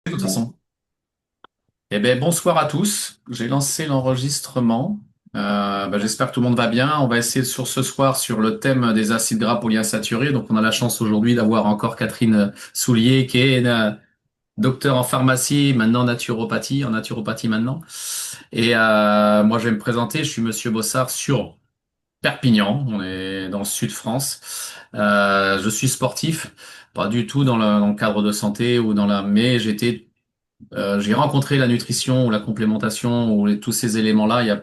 De toute façon. Eh bien, bonsoir à tous. J'ai lancé l'enregistrement. J'espère que tout le monde va bien. On va essayer sur ce soir sur le thème des acides gras polyinsaturés. Donc, on a la chance aujourd'hui d'avoir encore Catherine Soulier, qui est docteur en pharmacie, maintenant naturopathie, en naturopathie maintenant. Moi, je vais me présenter. Je suis Monsieur Bossard sur Perpignan. On est dans le sud de France. Je suis sportif, pas du tout dans le cadre de santé ou mais j'ai rencontré la nutrition ou la complémentation ou tous ces éléments-là il y a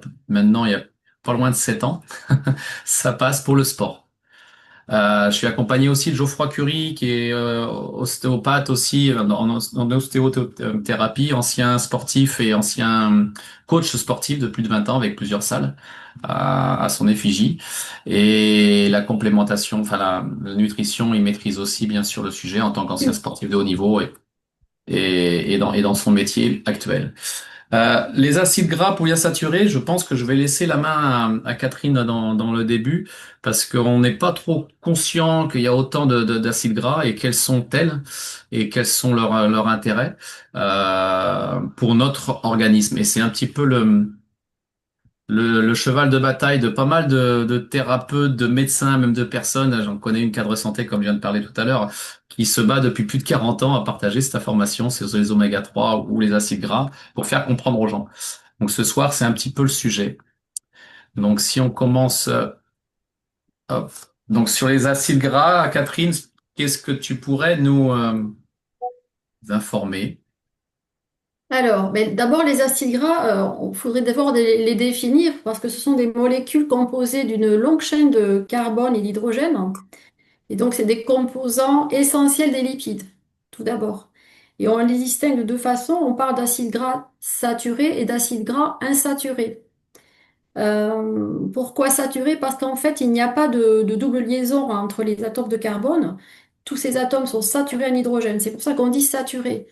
pas loin de 7 ans. Ça passe pour le sport. Je suis accompagné aussi de Geoffroy Curie, qui est ostéopathe aussi en ostéothérapie, ancien sportif et ancien coach sportif de plus de 20 ans avec plusieurs salles à son effigie. Et la complémentation, enfin la nutrition, il maîtrise aussi bien sûr le sujet en tant qu'ancien sportif de haut niveau et dans son métier actuel. Les acides gras polyinsaturés, je pense que je vais laisser la main à Catherine dans le début parce qu'on n'est pas trop conscient qu'il y a autant d'acides gras et quels sont-elles et quels sont leurs intérêts pour notre organisme. Et c'est un petit peu le cheval de bataille de pas mal de thérapeutes, de médecins, même de personnes. J'en connais une cadre santé, comme je viens de parler tout à l'heure, qui se bat depuis plus de 40 ans à partager cette information sur les oméga 3 ou les acides gras pour faire comprendre aux gens. Donc ce soir, c'est un petit peu le sujet. Donc si on commence, hop. Donc sur les acides gras, Catherine, qu'est-ce que tu pourrais nous informer? Alors, mais d'abord, les acides gras, il faudrait d'abord les définir parce que ce sont des molécules composées d'une longue chaîne de carbone et d'hydrogène. Et donc, c'est des composants essentiels des lipides, tout d'abord. Et on les distingue de deux façons. On parle d'acides gras saturés et d'acides gras insaturés. Pourquoi saturé? Parce qu'en fait, il n'y a pas de double liaison entre les atomes de carbone. Tous ces atomes sont saturés en hydrogène. C'est pour ça qu'on dit saturé.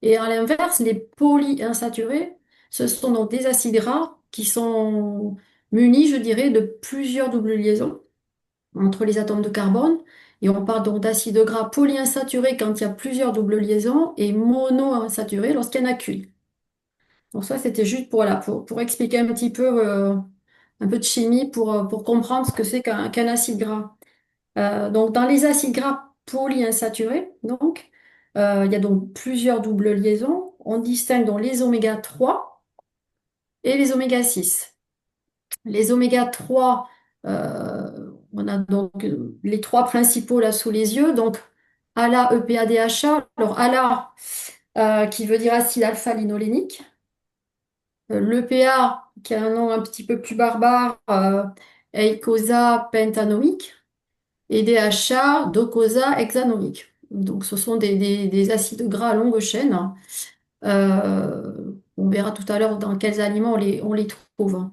Et à l'inverse, les polyinsaturés, ce sont donc des acides gras qui sont munis, je dirais, de plusieurs doubles liaisons entre les atomes de carbone. Et on parle donc d'acides gras polyinsaturés quand il y a plusieurs doubles liaisons et monoinsaturés lorsqu'il n'y en a qu'une. Donc ça, c'était juste pour expliquer un peu de chimie pour comprendre ce que c'est qu'un acide gras. Donc, dans les acides gras polyinsaturés, il y a donc plusieurs doubles liaisons. On distingue donc les oméga 3 et les oméga 6. Les oméga 3, on a donc les trois principaux là sous les yeux. Donc, ALA, EPA, DHA. Alors, ALA, qui veut dire acide alpha-linolénique. L'EPA, qui a un nom un petit peu plus barbare, eicosa pentanoïque, et DHA, docosahexanoïque. Hexanoïque. Donc, ce sont des acides gras à longue chaîne. On verra tout à l'heure dans quels aliments on les trouve.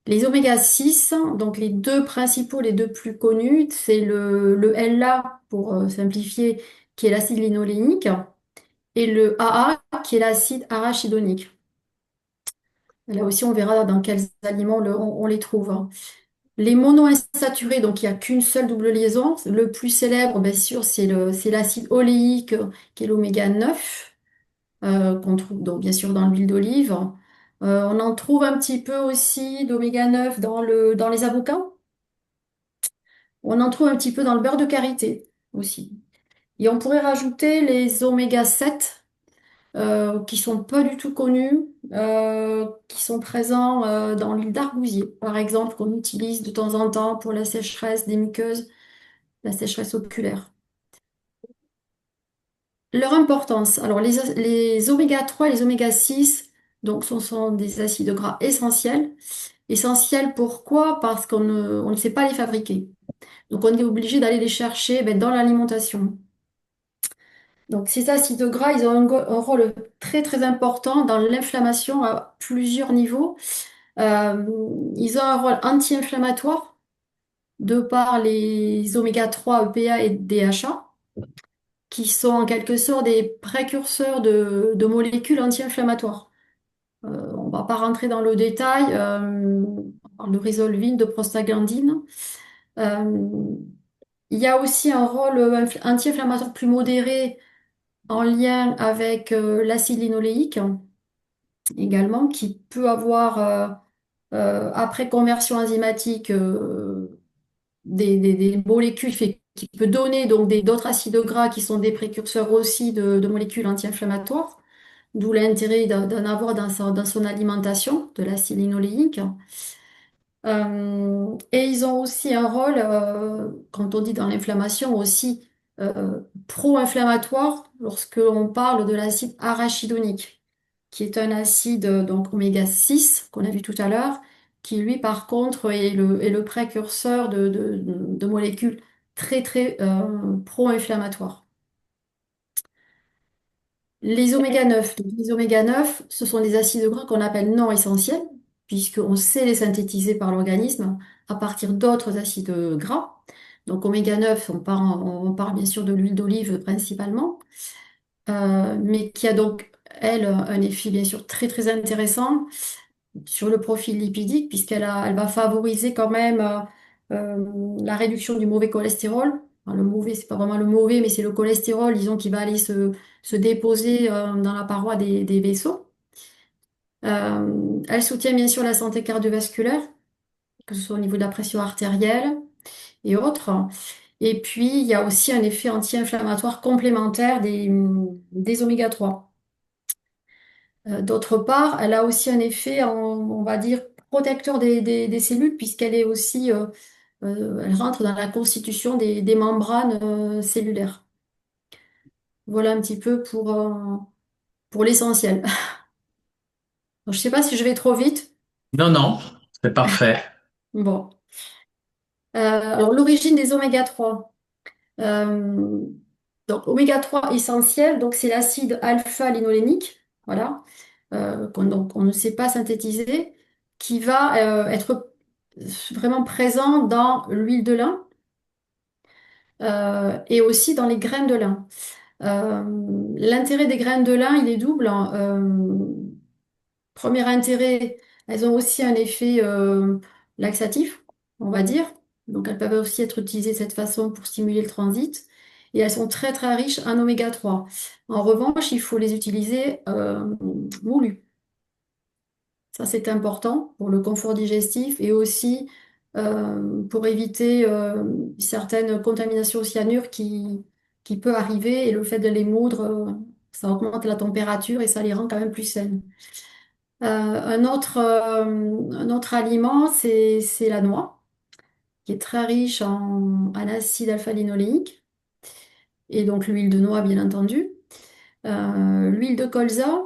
Les oméga 6, donc les deux principaux, les deux plus connus, c'est le LA, pour simplifier, qui est l'acide linolénique, et le AA, qui est l'acide arachidonique. Là aussi, on verra dans quels aliments on les trouve. Les monoinsaturés, donc il n'y a qu'une seule double liaison. Le plus célèbre, bien sûr, c'est l'acide oléique, qui est l'oméga 9, qu'on trouve donc, bien sûr dans l'huile d'olive. On en trouve un petit peu aussi d'oméga 9 dans les avocats. On en trouve un petit peu dans le beurre de karité aussi. Et on pourrait rajouter les oméga 7 qui sont pas du tout connus, qui sont présents dans l'huile d'argousier, par exemple, qu'on utilise de temps en temps pour la sécheresse des muqueuses, la sécheresse oculaire. Leur importance, alors les oméga 3 et les oméga 6, donc ce sont des acides gras essentiels. Essentiels pourquoi? Parce on ne sait pas les fabriquer. Donc on est obligé d'aller les chercher dans l'alimentation. Donc, ces acides gras, ils ont un rôle très très important dans l'inflammation à plusieurs niveaux. Euh, Ils ont un rôle anti-inflammatoire de par les oméga 3, EPA et DHA, qui sont en quelque sorte des précurseurs de molécules anti-inflammatoires. On va pas rentrer dans le détail, on parle de résolvine, de prostaglandine. Euh, il y a aussi un rôle anti-inflammatoire plus modéré en lien avec l'acide linoléique également, qui peut avoir, après conversion enzymatique, des molécules qui peut donner donc d'autres acides gras qui sont des précurseurs aussi de molécules anti-inflammatoires, d'où l'intérêt d'en avoir dans son alimentation, de l'acide linoléique. Et ils ont aussi un rôle, quand on dit dans l'inflammation, aussi pro-inflammatoire lorsque on parle de l'acide arachidonique, qui est un acide donc oméga 6 qu'on a vu tout à l'heure, qui lui par contre est le précurseur de molécules très très pro-inflammatoires. Les oméga 9, donc les oméga 9, ce sont des acides gras qu'on appelle non essentiels, puisqu'on sait les synthétiser par l'organisme à partir d'autres acides gras. Donc oméga 9, on parle bien sûr de l'huile d'olive principalement, mais qui a donc, elle, un effet bien sûr très très intéressant sur le profil lipidique, elle va favoriser quand même la réduction du mauvais cholestérol. Enfin, le mauvais, c'est pas vraiment le mauvais, mais c'est le cholestérol, disons, qui va aller se déposer dans la paroi des vaisseaux. Elle soutient bien sûr la santé cardiovasculaire, que ce soit au niveau de la pression artérielle et autres. Et puis, il y a aussi un effet anti-inflammatoire complémentaire des oméga 3. D'autre part, elle a aussi un effet, on va dire, protecteur des cellules, puisqu'elle est aussi, elle rentre dans la constitution des membranes cellulaires. Voilà un petit peu pour l'essentiel. Donc, je ne sais pas si je vais trop vite. Non, non, c'est parfait. Bon. Alors, l'origine des oméga 3. Euh, donc, oméga 3 essentiel, donc c'est l'acide alpha-linolénique, voilà, donc on ne sait pas synthétiser, qui va être vraiment présent dans l'huile de lin et aussi dans les graines de lin. L'intérêt des graines de lin, il est double, hein. Premier intérêt, elles ont aussi un effet laxatif, on va dire. Donc elles peuvent aussi être utilisées de cette façon pour stimuler le transit. Et elles sont très très riches en oméga 3. En revanche, il faut les utiliser moulues. Ça, c'est important pour le confort digestif et aussi pour éviter certaines contaminations au cyanure qui peut arriver. Et le fait de les moudre, ça augmente la température et ça les rend quand même plus saines. Un autre aliment, c'est la noix, qui est très riche en acide alpha-linoléique, et donc l'huile de noix, bien entendu. L'huile de colza,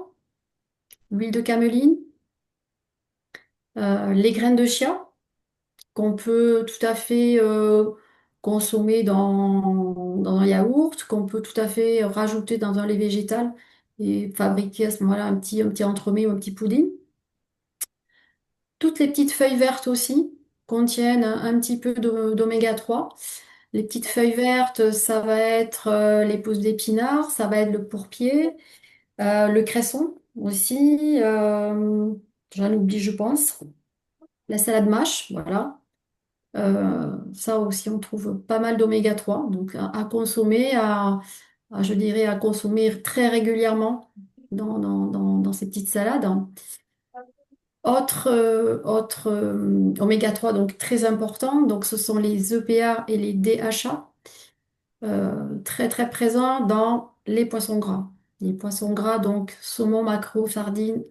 l'huile de cameline, les graines de chia, qu'on peut tout à fait consommer dans un yaourt, qu'on peut tout à fait rajouter dans un lait végétal et fabriquer à ce moment-là un petit entremets ou un petit pudding. Toutes les petites feuilles vertes aussi contiennent un petit peu d'oméga 3. Les petites feuilles vertes, ça va être les pousses d'épinards, ça va être le pourpier, le cresson aussi, j'en oublie je pense, la salade mâche, voilà. Ça aussi on trouve pas mal d'oméga 3, donc à consommer, je dirais à consommer très régulièrement dans ces petites salades. Autre oméga 3 donc très important, donc ce sont les EPA et les DHA, très très présents dans les poissons gras. Les poissons gras, donc saumon, maquereau, sardines,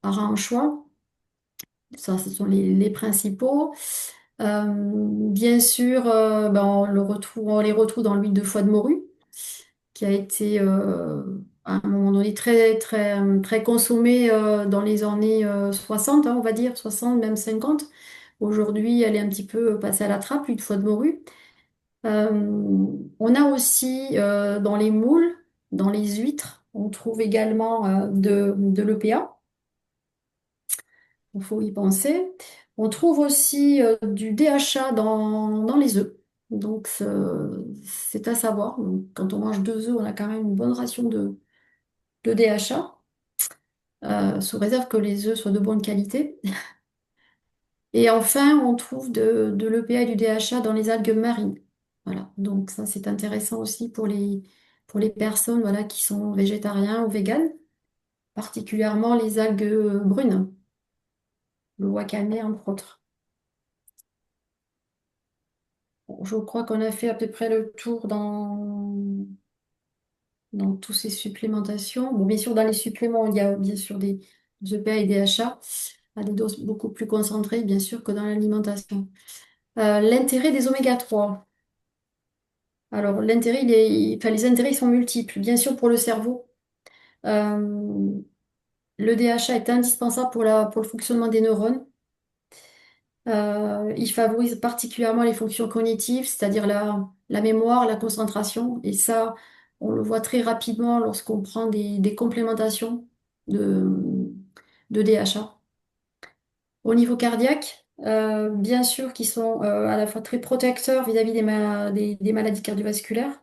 harengs, anchois, ça ce sont les principaux. Bien sûr, on les retrouve dans l'huile de foie de morue, qui a été à un moment donné très très très consommée dans les années 60, hein, on va dire 60 même 50. Aujourd'hui, elle est un petit peu passée à la trappe, l'huile de foie de morue. Euh, on a aussi dans les moules, dans les huîtres, on trouve également de l'EPA. Il faut y penser. On trouve aussi du DHA dans les œufs. Donc, c'est à savoir. Donc, quand on mange 2 œufs, on a quand même une bonne ration de DHA, sous réserve que les œufs soient de bonne qualité. Et enfin, on trouve de l'EPA et du DHA dans les algues marines. Voilà. Donc, ça, c'est intéressant aussi pour les personnes voilà, qui sont végétariens ou véganes, particulièrement les algues brunes, le wakame entre autres. Bon, je crois qu'on a fait à peu près le tour dans toutes ces supplémentations. Bon, bien sûr, dans les suppléments, il y a bien sûr des EPA et des HA à des doses beaucoup plus concentrées, bien sûr, que dans l'alimentation. L'intérêt des oméga 3. Alors, l'intérêt, enfin, les intérêts, ils sont multiples. Bien sûr, pour le cerveau, euh, le DHA est indispensable pour le fonctionnement des neurones. Il favorise particulièrement les fonctions cognitives, c'est-à-dire la mémoire, la concentration. Et ça, on le voit très rapidement lorsqu'on prend des complémentations de, de DHA. Au niveau cardiaque, bien sûr, qui sont à la fois très protecteurs vis-à-vis des maladies cardiovasculaires,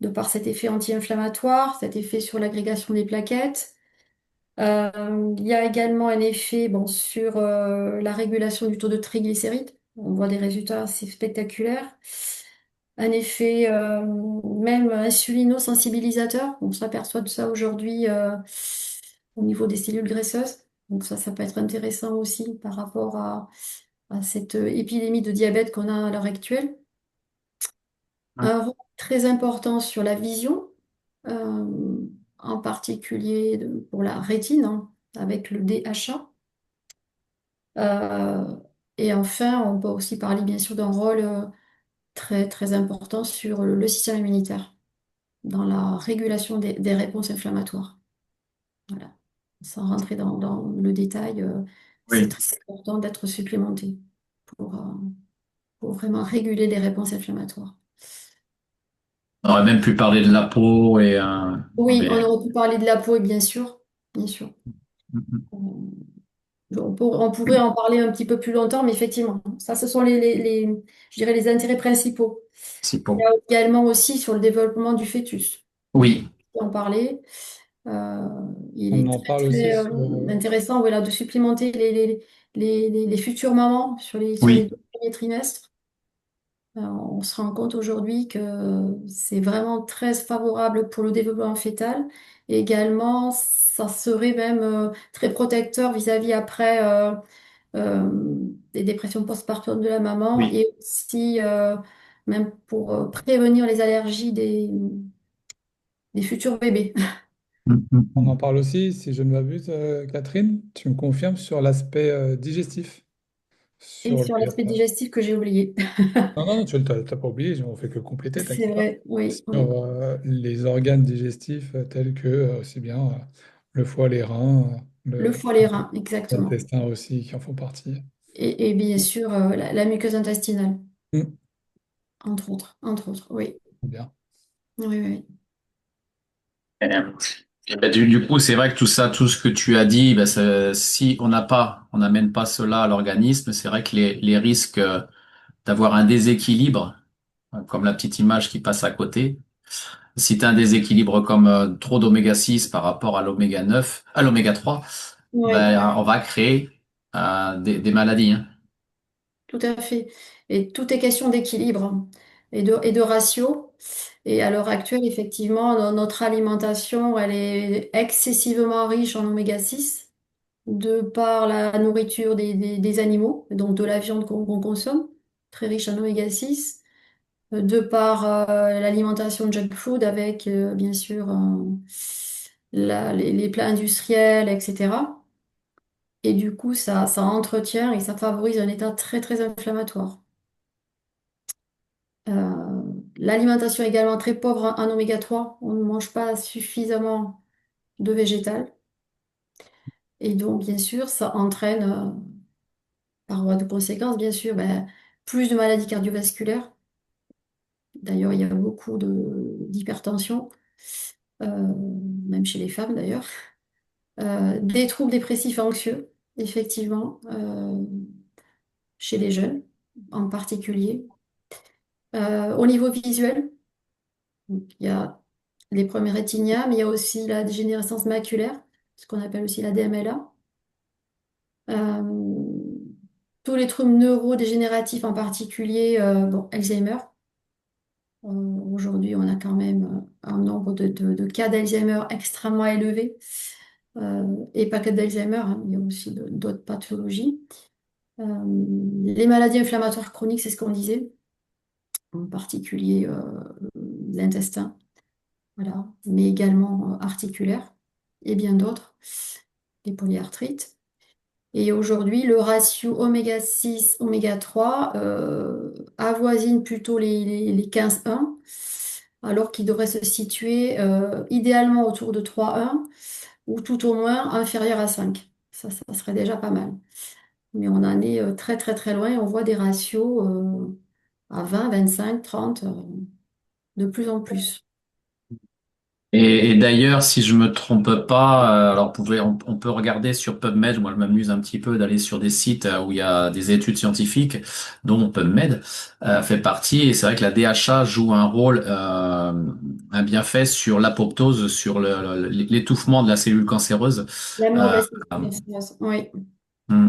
de par cet effet anti-inflammatoire, cet effet sur l'agrégation des plaquettes. Il y a également un effet bon, sur la régulation du taux de triglycérides. On voit des résultats assez spectaculaires. Un effet même insulino-sensibilisateur. On s'aperçoit de ça aujourd'hui au niveau des cellules graisseuses. Donc ça peut être intéressant aussi par rapport à cette épidémie de diabète qu'on a à l'heure actuelle. Un rôle très important sur la vision, euh, en particulier pour la rétine, hein, avec le DHA. Euh, et enfin, on peut aussi parler bien sûr d'un rôle très, très important sur le système immunitaire, dans la régulation des réponses inflammatoires. Voilà. Sans rentrer dans le détail, c'est Oui. très important d'être supplémenté pour, euh, pour vraiment réguler les réponses inflammatoires. On aurait même pu parler de la peau et Oui, on mais aurait pu parler de la peau, et bien sûr, bien sûr. On pourrait en parler un petit peu plus longtemps, mais effectivement, ça, ce sont je dirais les intérêts principaux. si Il y peau. a également aussi sur le développement du fœtus. Oui, En parler. Euh, il On est en très, parle aussi très sur... intéressant voilà, de supplémenter les futures mamans sur les oui. 2 premiers trimestres. On se rend compte aujourd'hui que c'est vraiment très favorable pour le développement fœtal. Et également, ça serait même très protecteur vis-à-vis après euh, des dépressions postpartum de la maman Oui. et aussi même pour prévenir les allergies des futurs bébés. On en parle aussi, si je ne m'abuse, Catherine, tu me confirmes sur l'aspect digestif. Et Sur sur les... l'aspect digestif que j'ai oublié. Non, non, tu ne t'as pas oublié, on fait que compléter, C'est t'inquiète pas. vrai, oui, oui. Sur les organes digestifs tels que aussi bien le foie, les reins, Le foie, les reins, exactement. l'intestin aussi qui en font partie. Et bien sûr, la muqueuse intestinale, Mm, entre autres, oui. bien. Oui, oui, oui. Euh, et ben, du coup, c'est vrai que tout ça, tout ce que tu as dit, ben, si on n'amène pas cela à l'organisme, c'est vrai que les risques d'avoir un déséquilibre, comme la petite image qui passe à côté, si tu as un déséquilibre comme trop d'oméga 6 par rapport à l'oméga 9, à l'oméga 3, Oui, ben, on va créer des maladies, hein. tout à fait. Et tout est question d'équilibre et de ratio. Et à l'heure actuelle, effectivement, notre alimentation, elle est excessivement riche en oméga 6 de par la nourriture des animaux, donc de la viande qu'on consomme, très riche en oméga 6 de par l'alimentation junk food avec bien sûr les plats industriels, etc. Et du coup, ça entretient et ça favorise un état très très inflammatoire. L'alimentation est également très pauvre en oméga 3. On ne mange pas suffisamment de végétal. Et donc, bien sûr, ça entraîne, par voie de conséquence, bien sûr, ben, plus de maladies cardiovasculaires. D'ailleurs, il y a beaucoup d'hypertension, même chez les femmes d'ailleurs. Des troubles dépressifs et anxieux, effectivement, chez les jeunes en particulier. Au niveau visuel, donc, il y a les premiers rétinias, mais il y a aussi la dégénérescence maculaire, ce qu'on appelle aussi la DMLA. Euh, tous les troubles neurodégénératifs, en particulier bon, Alzheimer, Aujourd'hui, on a quand même un nombre de cas d'Alzheimer extrêmement élevé. Et pas que d'Alzheimer, hein, il y a aussi d'autres pathologies. Euh, les maladies inflammatoires chroniques, c'est ce qu'on disait, en particulier l'intestin, voilà, mais également articulaires et bien d'autres, les polyarthrites. Et aujourd'hui, le ratio oméga 6 oméga 3 avoisine plutôt les 15:1, alors qu'il devrait se situer idéalement autour de 3:1 ou tout au moins inférieur à 5. Ça serait déjà pas mal. Mais on en est très très très loin et on voit des ratios à 20, 25, 30, de plus en plus. Et d'ailleurs, si je me trompe pas, alors on peut regarder sur PubMed. Moi, je m'amuse un petit peu d'aller sur des sites où il y a des études scientifiques, dont PubMed fait partie. Et c'est vrai que la DHA joue un rôle, un bienfait sur l'apoptose, sur l'étouffement de la cellule cancéreuse. La Euh, mauvaise circulation, oui, hmm.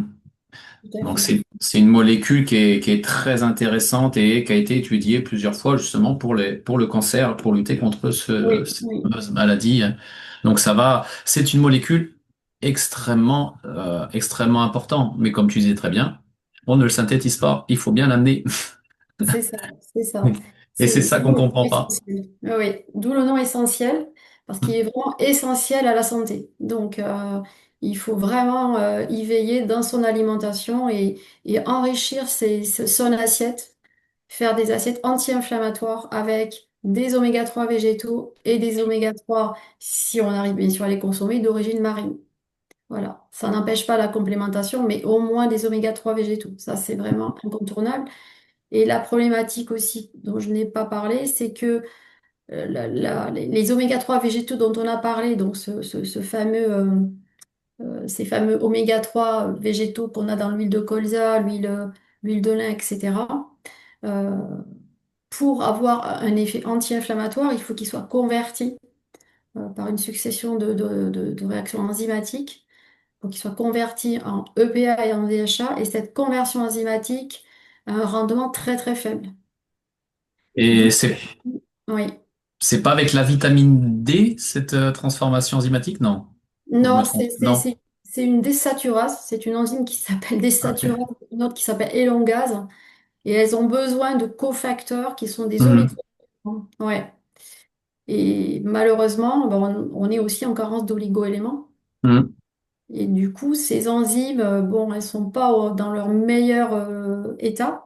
tout à Donc fait. c'est une molécule qui est très intéressante et qui a été étudiée plusieurs fois justement pour le cancer, pour lutter contre Oui, cette oui, fameuse maladie. Donc ça va, c'est une molécule extrêmement important. Mais comme tu disais très bien, on ne le synthétise pas. Il faut bien l'amener. c'est ça, c'est ça. Et c'est C'est ça qu'on d'où le nom comprend pas. essentiel. Oui, oui, d'où le nom essentiel, parce qu'il est vraiment essentiel à la santé. Donc, il faut vraiment y veiller dans son alimentation et enrichir son assiette, faire des assiettes anti-inflammatoires avec des oméga 3 végétaux et des oméga 3, si on arrive bien sûr à les consommer, d'origine marine. Voilà, ça n'empêche pas la complémentation, mais au moins des oméga 3 végétaux. Ça, c'est vraiment incontournable. Et la problématique aussi dont je n'ai pas parlé, c'est que les oméga 3 végétaux dont on a parlé, donc ce fameux, ces fameux oméga 3 végétaux qu'on a dans l'huile de colza, l'huile de lin, etc., euh, pour avoir un effet anti-inflammatoire, il faut qu'ils soient convertis par une succession de réactions enzymatiques pour qu'ils soient convertis en EPA et en DHA, et cette conversion enzymatique a un rendement très très faible. Et D'où, oui. c'est pas avec la vitamine D, cette transformation enzymatique? Non. Ou je me Non, trompe? Non. c'est une désaturase, c'est une enzyme qui s'appelle désaturase, Ok. une autre qui s'appelle élongase, et elles ont besoin de cofacteurs qui sont des Mhm. oligo-éléments. Ouais. Et malheureusement, ben, on est aussi en carence d'oligo-éléments. Mhm. Et du coup, ces enzymes, bon, elles sont pas dans leur meilleur état.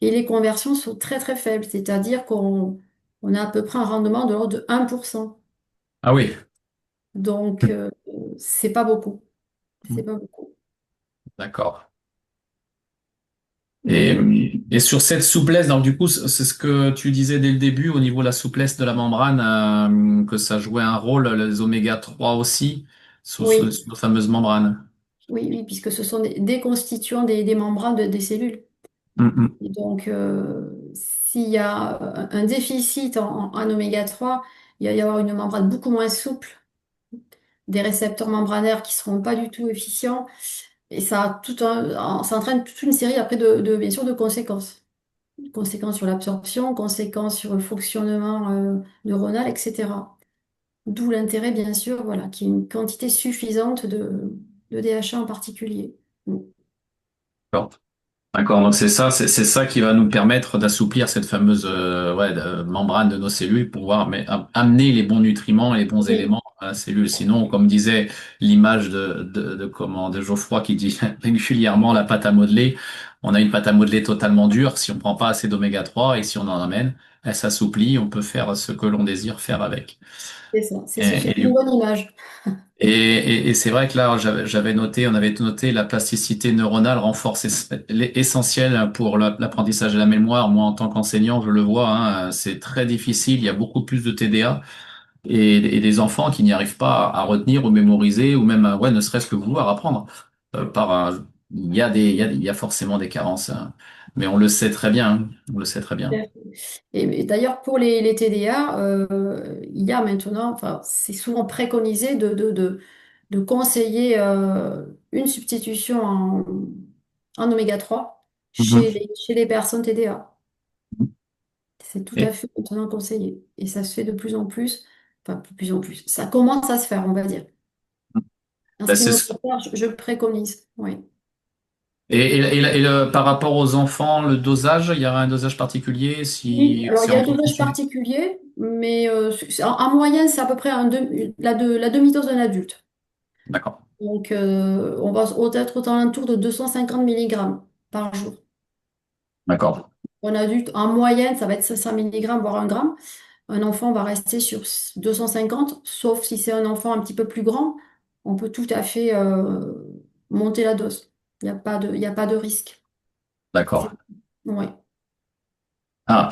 Et les conversions sont très très faibles, c'est-à-dire on a à peu près un rendement de l'ordre de 1%. Ah oui. Donc, c'est pas beaucoup. C'est pas beaucoup. D'accord. Et, Mais et sur cette souplesse, donc du coup, c'est ce que tu disais dès le début au niveau de la souplesse de la membrane, que ça jouait un rôle, les oméga 3 aussi, oui, sur nos fameuses membranes. oui, oui, puisque ce sont des constituants des membranes des cellules. Mm, Et donc, s'il y a un déficit en oméga 3, il va y avoir une membrane beaucoup moins souple, des récepteurs membranaires qui seront pas du tout efficients. Et ça, ça entraîne toute une série après bien sûr, de conséquences. Conséquences sur l'absorption, conséquences sur le fonctionnement neuronal, etc. D'où l'intérêt, bien sûr, voilà, qu'il y ait une quantité suffisante de DHA en particulier. Mm. mm. D'accord, donc c'est ça qui va nous permettre d'assouplir cette fameuse membrane de nos cellules pour pouvoir amener les bons nutriments et les bons Oui, éléments à la cellule. Sinon, comme disait l'image de Geoffroy qui dit régulièrement la pâte à modeler, on a une pâte à modeler totalement dure si on prend pas assez d'oméga 3 et si on en amène, elle s'assouplit, on peut faire ce que l'on désire faire avec. c'est ça. C'est Et, c'est une et, bonne image. et c'est vrai que là, on avait noté la plasticité neuronale renforce essentielle pour l'apprentissage de la mémoire. Moi, en tant qu'enseignant, je le vois, hein, c'est très difficile. Il y a beaucoup plus de TDA et des enfants qui n'y arrivent pas à retenir ou mémoriser ou même, ouais, ne serait-ce que vouloir apprendre. Il y a forcément des carences, hein. Mais on le sait très bien, hein. On le sait très bien. Et d'ailleurs, pour les TDA, il y a maintenant, enfin, c'est souvent préconisé de conseiller une substitution en oméga 3 Mhm. chez les personnes TDA. C'est tout à Et, fait maintenant conseillé. Et ça se fait de plus en plus, enfin, de plus en plus. Ça commence à se faire, on va dire. En bah, ce qui c'est me ce- concerne, je préconise. Oui. et par rapport aux enfants, le dosage, il y aura un dosage particulier Oui, si alors il c'est y a un entre dosage confinés. particulier, mais en moyenne, c'est à peu près la demi-dose d'un adulte. D'accord, Donc, on va être aux alentours de 250 milligrammes par jour. d'accord, Un adulte, en moyenne, ça va être 500 milligrammes, voire 1 gramme. Un enfant va rester sur 250, sauf si c'est un enfant un petit peu plus grand. On peut tout à fait monter la dose. Il y a pas de risque. d'accord. C'est- Ouais. Ah,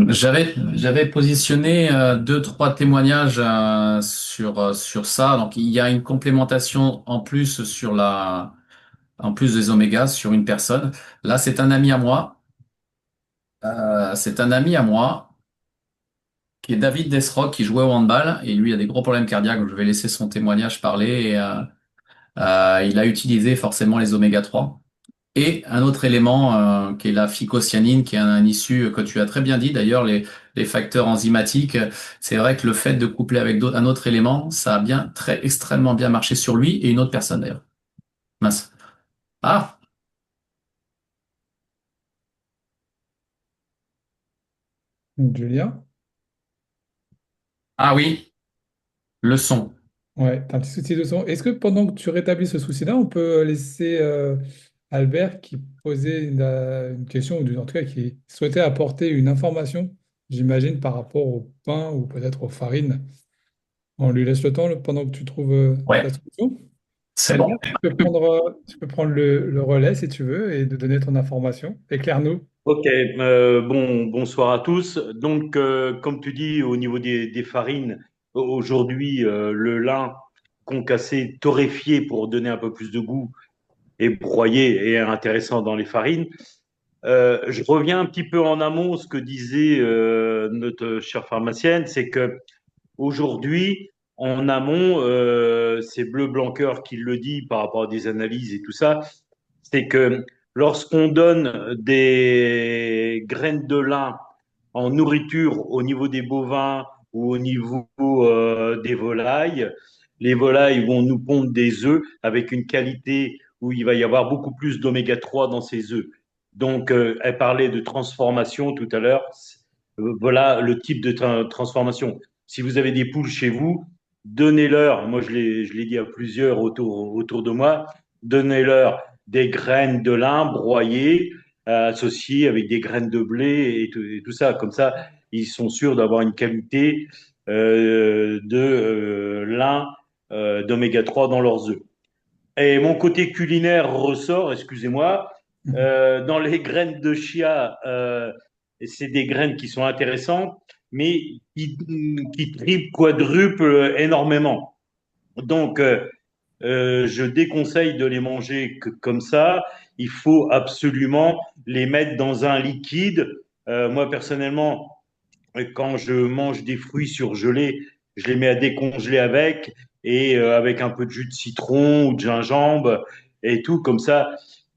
j'avais positionné deux, trois témoignages sur ça. Donc il y a une complémentation en plus en plus des omégas sur une personne. Là, c'est un ami à moi. C'est un ami à moi qui est David Desrock qui jouait au handball et lui a des gros problèmes cardiaques. Donc je vais laisser son témoignage parler. Il a utilisé forcément les oméga 3. Et un autre élément qui est la phycocyanine, qui est un issue que tu as très bien dit. D'ailleurs, les facteurs enzymatiques, c'est vrai que le fait de coupler avec un autre élément, ça a bien très extrêmement bien marché sur lui et une autre personne d'ailleurs. Mince. Ah, Julia? ah oui, le son. Ouais, t'as un petit souci de son. Est-ce que pendant que tu rétablis ce souci-là, on peut laisser Albert qui posait une question, ou en tout cas qui souhaitait apporter une information, j'imagine, par rapport au pain ou peut-être aux farines. On lui laisse le temps pendant que tu trouves la Ouais, solution. c'est Albert, bon. tu peux prendre le relais si tu veux et de donner ton information. Éclaire-nous. Ok, bonsoir à tous. Donc, comme tu dis, au niveau des farines, aujourd'hui, le lin concassé, torréfié pour donner un peu plus de goût et broyé est intéressant dans les farines. Je reviens un petit peu en amont, ce que disait notre chère pharmacienne, c'est que aujourd'hui, en amont, c'est Bleu Blanqueur qui le dit par rapport à des analyses et tout ça, c'est que lorsqu'on donne des graines de lin en nourriture au niveau des bovins ou au niveau des volailles, les volailles vont nous pondre des œufs avec une qualité où il va y avoir beaucoup plus d'oméga 3 dans ces œufs. Donc, elle parlait de transformation tout à l'heure. Voilà le type de transformation. Si vous avez des poules chez vous, donnez-leur, moi je l'ai dit à plusieurs autour de moi, donnez-leur des graines de lin broyées, associées avec des graines de blé et tout ça. Comme ça, ils sont sûrs d'avoir une qualité de lin d'oméga 3 dans leurs œufs. Et mon côté culinaire ressort, excusez-moi, dans les graines de chia, c'est des graines qui sont intéressantes, mais qui triplent, quadruplent énormément. Donc, je déconseille de les manger comme ça. Il faut absolument les mettre dans un liquide. Moi, personnellement, quand je mange des fruits surgelés, je les mets à décongeler avec et avec un peu de jus de citron ou de gingembre et tout, comme ça,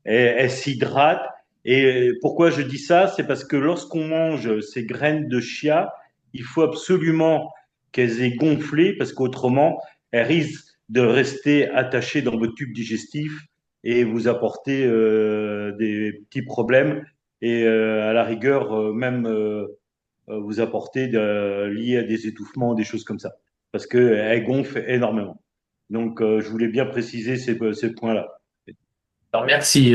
elles s'hydratent. Et pourquoi je dis ça? C'est parce que lorsqu'on mange ces graines de chia, il faut absolument qu'elles aient gonflé parce qu'autrement, elles risquent de rester attachées dans votre tube digestif et vous apporter des petits problèmes et à la rigueur même vous apporter lié à des étouffements, des choses comme ça, parce qu'elle gonfle énormément. Donc, je voulais bien préciser ces points-là. Alors, merci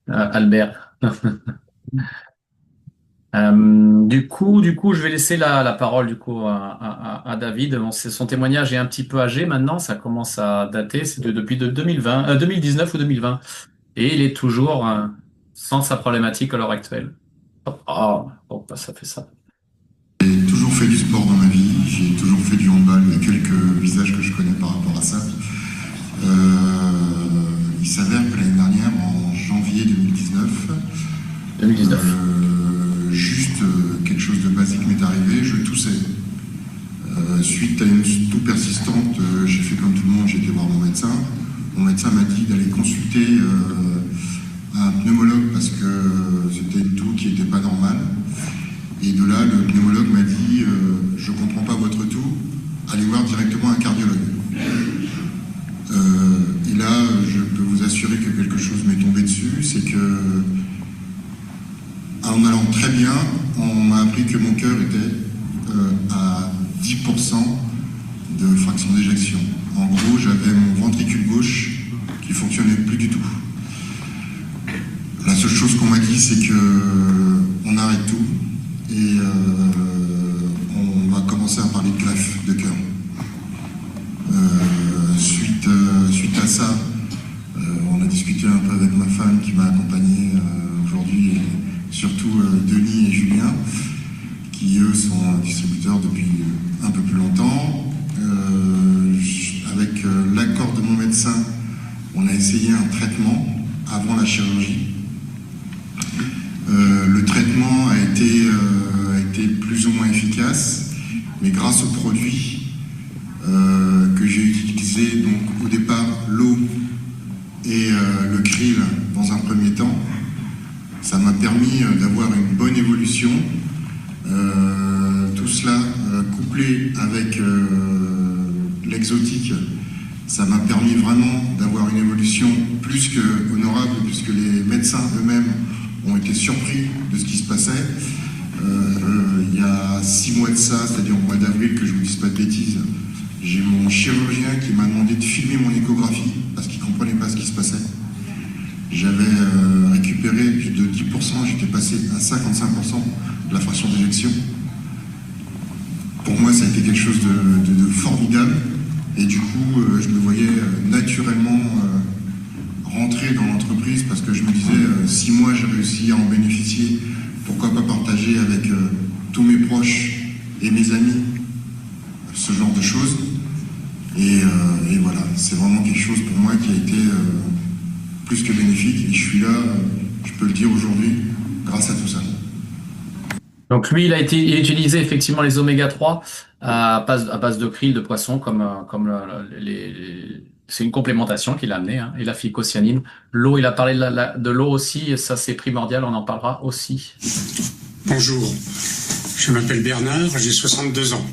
Albert. Du coup, je vais laisser la parole du coup à David. Bon, son témoignage est un petit peu âgé maintenant, ça commence à dater, c'est depuis de 2020, 2019 ou 2020, et il est toujours sans sa problématique à l'heure actuelle. Hop, oh, oh, bah, ça fait ça. J'ai toujours fait du sport dans ma vie, j'ai toujours fait du handball, il y a quelques visages que je connais par rapport à ça. Il s'avère que l'année dernière, en janvier 2019, 2019. juste quelque chose de basique m'est arrivé, je toussais. Suite à une toux persistante, j'ai fait comme tout le monde, j'ai été voir mon médecin. Mon médecin m'a dit d'aller consulter un pneumologue parce que c'était une toux qui n'était pas normale. Et de là, le pneumologue m'a dit je ne comprends pas votre toux, allez voir directement un cardiologue. Et là, je peux vous assurer que quelque chose m'est tombé dessus, c'est que en allant très bien, on m'a appris que mon cœur était à 10% de fraction d'éjection. En gros, j'avais mon ventricule gauche qui fonctionnait plus du tout. La seule chose qu'on m'a dit, c'est que on arrête tout et on va commencer à parler de greffe de cœur. Suite à ça, on a discuté un peu avec ma femme qui m'a accompagné aujourd'hui, et surtout Denis et Julien, qui eux sont distributeurs depuis un peu plus longtemps. Avec l'accord de mon médecin, on a essayé un traitement avant la chirurgie. Le traitement a été plus ou moins efficace, mais grâce aux produits que j'ai utilisés, donc au départ l'eau et le krill dans un premier temps, ça m'a permis d'avoir une bonne évolution. Tout cela couplé avec l'exotique, ça m'a permis vraiment d'avoir une évolution plus que honorable, puisque les médecins eux-mêmes ont été surpris de ce qui se passait. Il y a 6 mois de ça, c'est-à-dire au mois d'avril, que je ne vous dise pas de bêtises, j'ai mon chirurgien qui m'a demandé de filmer mon échographie parce qu'il ne comprenait pas ce qui se passait. J'avais récupéré plus de 10%, j'étais passé à 55% de la fraction d'éjection. Pour moi, ça a été quelque chose de formidable. Et du coup, je me voyais naturellement rentrer dans l'entreprise parce que je me disais, si moi j'ai réussi à en bénéficier, pourquoi pas partager avec tous mes proches et mes amis ce genre de choses. Et voilà, c'est vraiment quelque chose pour moi qui a été plus que bénéfique. Et je suis là, je peux le dire aujourd'hui, grâce à tout ça. Donc lui, il a utilisé effectivement les oméga 3 à base de krill, de poisson, c'est une complémentation qu'il a amené, hein, et la phycocyanine. L'eau, il a parlé de l'eau aussi, et ça c'est primordial, on en parlera aussi. Bonjour, je m'appelle Bernard, j'ai 62 ans.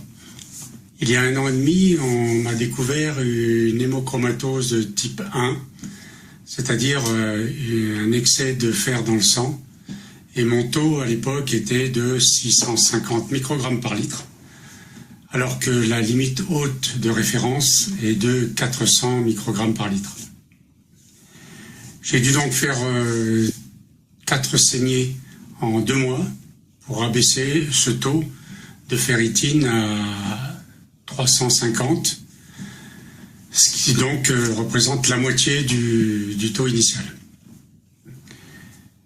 Il y a 1 an et demi, on m'a découvert une hémochromatose de type 1, c'est-à-dire un excès de fer dans le sang. Et mon taux à l'époque était de 650 microgrammes par litre, alors que la limite haute de référence est de 400 microgrammes par litre. J'ai dû donc faire 4 saignées en 2 mois pour abaisser ce taux de ferritine à 350, ce qui donc représente la moitié du taux initial.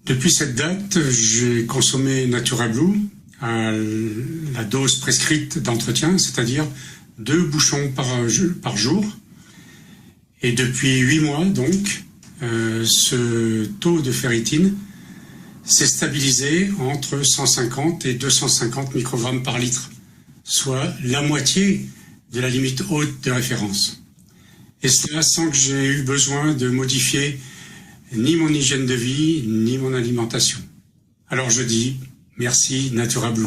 Depuis cette date, j'ai consommé NaturaBlue à la dose prescrite d'entretien, c'est-à-dire 2 bouchons par jour. Et depuis 8 mois, donc, ce taux de ferritine s'est stabilisé entre 150 et 250 microgrammes par litre, soit la moitié de la limite haute de référence. Et cela sans que j'ai eu besoin de modifier ni mon hygiène de vie, ni mon alimentation. Alors je dis merci NaturaBlue.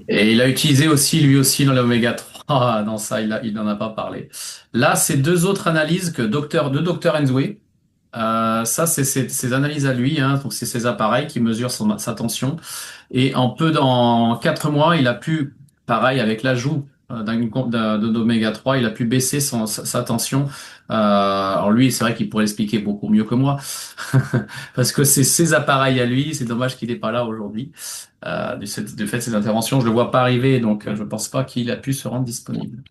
Et il a utilisé aussi, lui aussi, dans l'oméga 3. Ah, non, ça, il n'en a pas parlé. Là, c'est 2 autres analyses de Dr Enzoué. Ça, c'est ses analyses à lui, hein, donc c'est ses appareils qui mesurent sa tension. Et dans 4 mois, il a pu, pareil, avec l'ajout d'oméga 3, il a pu baisser sa tension. Alors lui, c'est vrai qu'il pourrait l'expliquer beaucoup mieux que moi, parce que c'est ses appareils à lui. C'est dommage qu'il n'est pas là aujourd'hui. Du fait de ses interventions, je le vois pas arriver, donc je pense pas qu'il a pu se rendre disponible.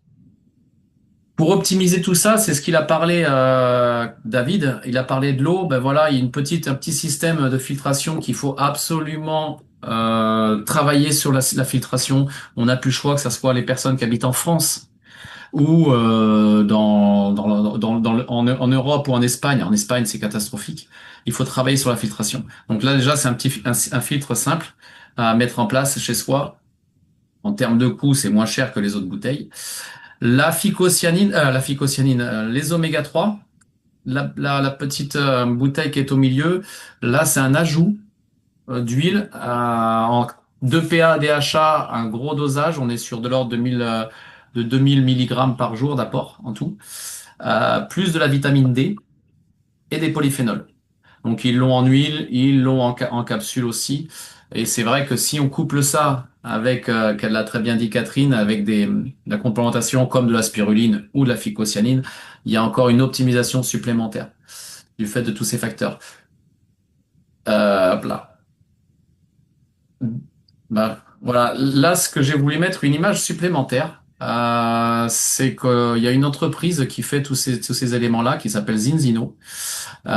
Pour optimiser tout ça, c'est ce qu'il a parlé, David. Il a parlé de l'eau. Ben voilà, il y a un petit système de filtration qu'il faut absolument travailler sur la filtration. On n'a plus le choix, que ce soit les personnes qui habitent en France ou en Europe ou en Espagne. En Espagne, c'est catastrophique. Il faut travailler sur la filtration. Donc là, déjà, c'est un filtre simple à mettre en place chez soi. En termes de coût, c'est moins cher que les autres bouteilles. La phycocyanine, les oméga 3, la petite bouteille qui est au milieu, là, c'est un ajout d'huile en 2 PA DHA, un gros dosage. On est sur de l'ordre de 2000 milligrammes par jour d'apport en tout, plus de la vitamine D et des polyphénols. Donc ils l'ont en huile, ils l'ont en capsule aussi. Et c'est vrai que si on couple ça avec, qu'elle l'a très bien dit Catherine, avec de la complémentation comme de la spiruline ou de la phycocyanine, il y a encore une optimisation supplémentaire du fait de tous ces facteurs. Hop là. Bah, voilà. Là, ce que j'ai voulu mettre une image supplémentaire, c'est qu'il y a une entreprise qui fait tous ces éléments-là, qui s'appelle Zinzino, qui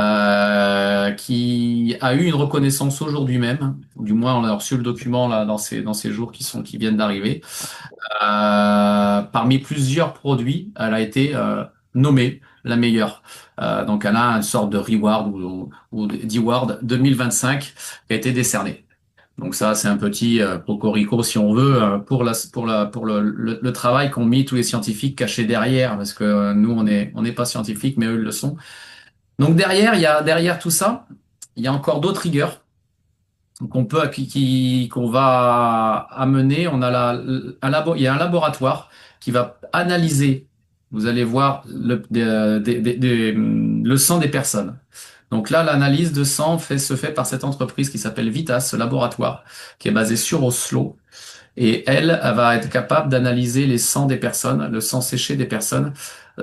a eu une reconnaissance aujourd'hui même, du moins on a reçu le document là dans ces jours qui viennent d'arriver. Parmi plusieurs produits, elle a été nommée la meilleure. Donc elle a une sorte de reward ou d'eward 2025 qui a été décerné. Donc ça, c'est un petit cocorico, si on veut, pour le travail qu'ont mis tous les scientifiques cachés derrière, parce que nous, on n'est pas scientifiques, mais eux, ils le sont. Donc derrière tout ça, il y a encore d'autres rigueurs qu'on va amener. On a il y a un laboratoire qui va analyser. Vous allez voir le sang des personnes. Donc là, l'analyse de sang se fait par cette entreprise qui s'appelle Vitas, ce laboratoire, qui est basé sur Oslo. Et elle va être capable d'analyser les sangs des personnes, le sang séché des personnes,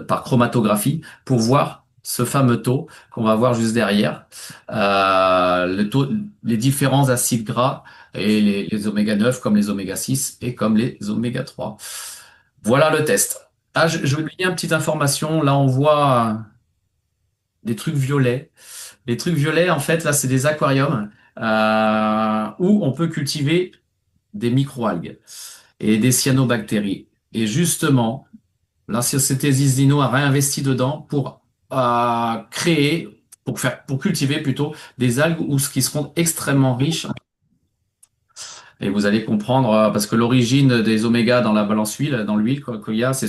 par chromatographie, pour voir ce fameux taux qu'on va voir juste derrière, le taux, les différents acides gras et les oméga 9 comme les oméga 6 et comme les oméga 3. Voilà le test. Ah, je vais vous dire une petite information. Là, on voit des trucs violets. Les trucs violets, en fait, là, c'est des aquariums où on peut cultiver des microalgues et des cyanobactéries. Et justement, la société Zizino a réinvesti dedans pour pour cultiver plutôt des algues qui seront extrêmement riches. Et vous allez comprendre, parce que l'origine des omégas dans la balance huile, dans l'huile qu'il y a, c'est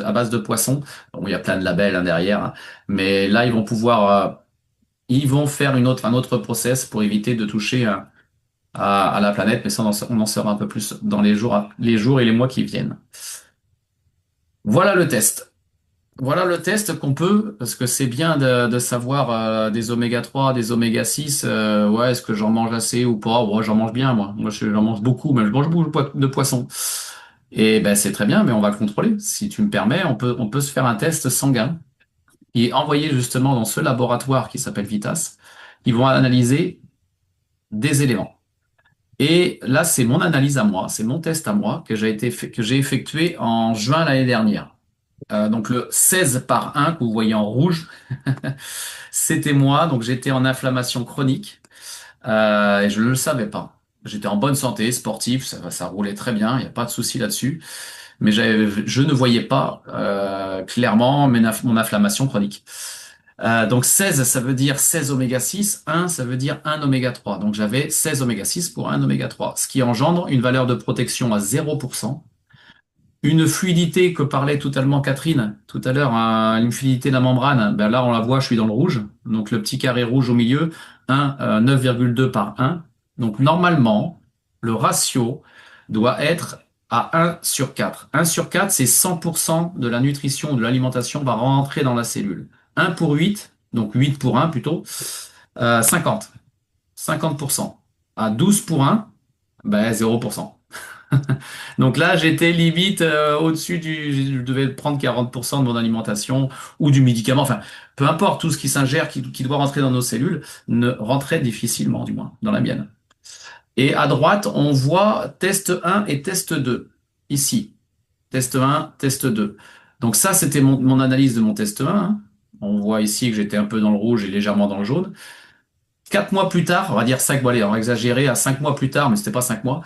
à base de poisson. Bon, il y a plein de labels derrière, hein. Mais là, ils vont faire un autre process pour éviter de toucher à la planète. Mais ça, on en saura un peu plus dans les jours et les mois qui viennent. Voilà le test. Voilà le test qu'on peut, parce que c'est bien de savoir des oméga 3, des oméga 6, ouais, est-ce que j'en mange assez ou pas? Bon, j'en mange bien, moi. J'en mange beaucoup, mais je mange beaucoup de poisson. Et ben, c'est très bien, mais on va le contrôler. Si tu me permets, on peut se faire un test sanguin et envoyer justement dans ce laboratoire qui s'appelle Vitas. Ils vont analyser des éléments. Et là, c'est mon analyse à moi, c'est mon test à moi que j'ai effectué en juin l'année dernière. Donc le 16 par 1 que vous voyez en rouge, c'était moi. Donc j'étais en inflammation chronique et je ne le savais pas. J'étais en bonne santé, sportif, ça roulait très bien, il n'y a pas de souci là-dessus. Mais je ne voyais pas clairement mon inflammation chronique. Donc 16, ça veut dire 16 oméga 6, 1, ça veut dire 1 oméga 3. Donc j'avais 16 oméga 6 pour 1 oméga 3, ce qui engendre une valeur de protection à 0%. Une fluidité que parlait totalement Catherine tout à l'heure, une fluidité de la membrane, ben là on la voit, je suis dans le rouge, donc le petit carré rouge au milieu, 9,2 par 1. Donc normalement, le ratio doit être à 1 sur 4. 1 sur 4, c'est 100% de la nutrition, de l'alimentation va rentrer dans la cellule. 1 pour 8, donc 8 pour 1 plutôt, 50. 50%. À 12 pour 1, ben 0%. Donc là, j'étais limite au-dessus je devais prendre 40% de mon alimentation ou du médicament, enfin, peu importe, tout ce qui s'ingère, qui doit rentrer dans nos cellules, ne rentrait difficilement, du moins, dans la mienne. Et à droite, on voit test 1 et test 2. Ici, test 1, test 2. Donc ça, c'était mon analyse de mon test 1, hein. On voit ici que j'étais un peu dans le rouge et légèrement dans le jaune. 4 mois plus tard, on va dire 5 mois, allez, on va exagérer à 5 mois plus tard, mais c'était pas 5 mois,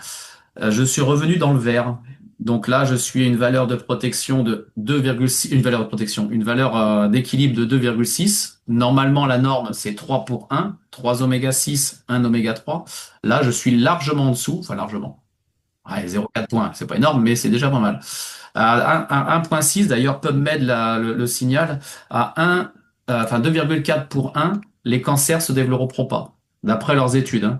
je suis revenu dans le vert. Donc là, je suis à une valeur de protection de 2,6, une valeur d'équilibre de 2,6. Normalement, la norme, c'est 3 pour 1, 3 oméga 6, 1 oméga 3. Là, je suis largement en dessous, enfin largement. Ouais, 0,4 points, c'est pas énorme, mais c'est déjà pas mal. À 1,6, d'ailleurs, PubMed le signal, à enfin 2,4 pour 1, les cancers se développeront pas, d'après leurs études, hein.